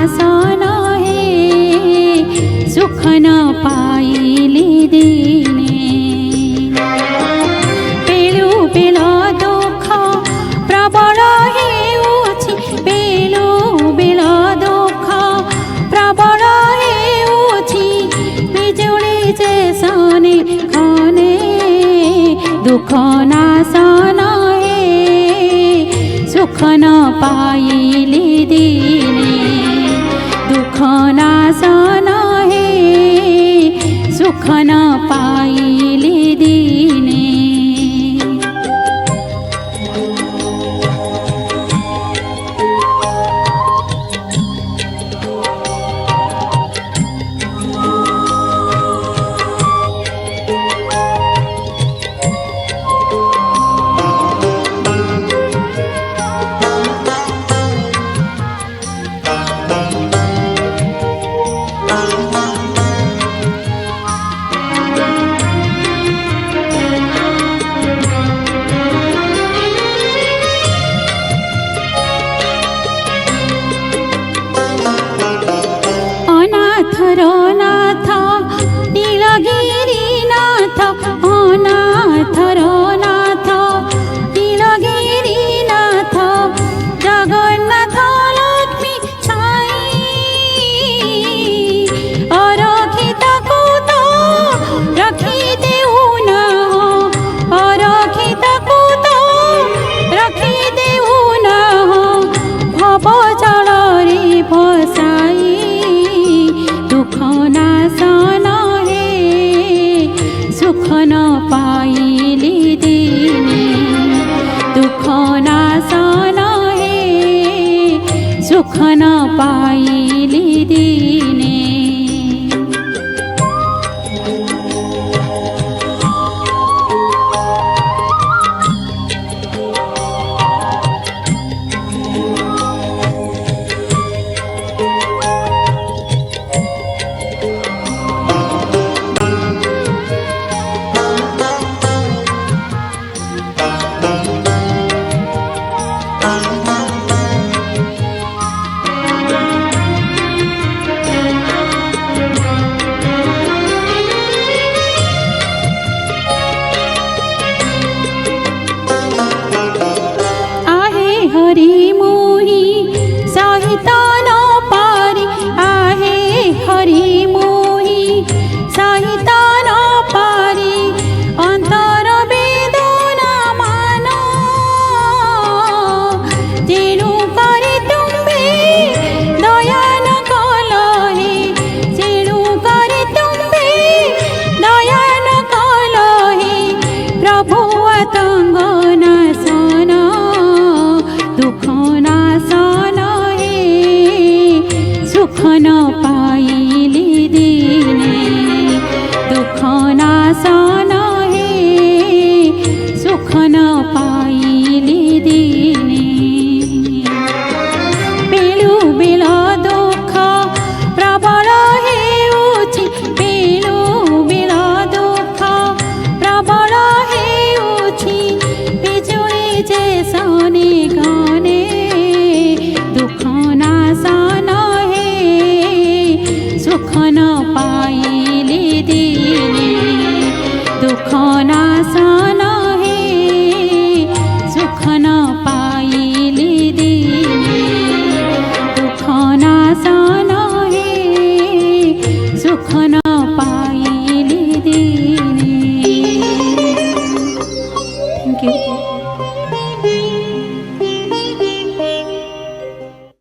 नासन हे सुख न पाइले दिने पेलु बेल दुख प्रबल हेउछि पेलु बेल दुख प्रबल हेउछि बिजुली जेसने खने दुख नासन हे सुख न पाइले दिने दुख नासन हे सुख न पाइले दिने नाथ नीलगिरिनाथ अनाथर नाथ नीलगिरिनाथ जगन्नाथ लक्ष्मी छाई अरक्षितको तो रखिदेऊ न अरक्षितको तो रखिदेऊ न भव जलरे भसाई दुख नासन हे सुख न पाइले दिने दुख नासन हे सुख न पाइले दिने हरि मोहि सहित न पारि आहे हरि मोहि सहित न पारि अंतर वेदना मान तेणु करि तुम्हे दया न कलहे तेणु करि तुम्हे दया न कलहे प्रभु अतंग नासन दुख नासन हे सुख न पाइले दिने दुख नासन हे सुख न पाइले दिने पेलु बेल दुख प्रबल हेउछि पेलु बेल दुख प्रबल हेउछि बिजुली जेसने गाने दुख नासन हे सुख न पाइले दिने दुख नासन हे सुख न पाइले दिने दुख ना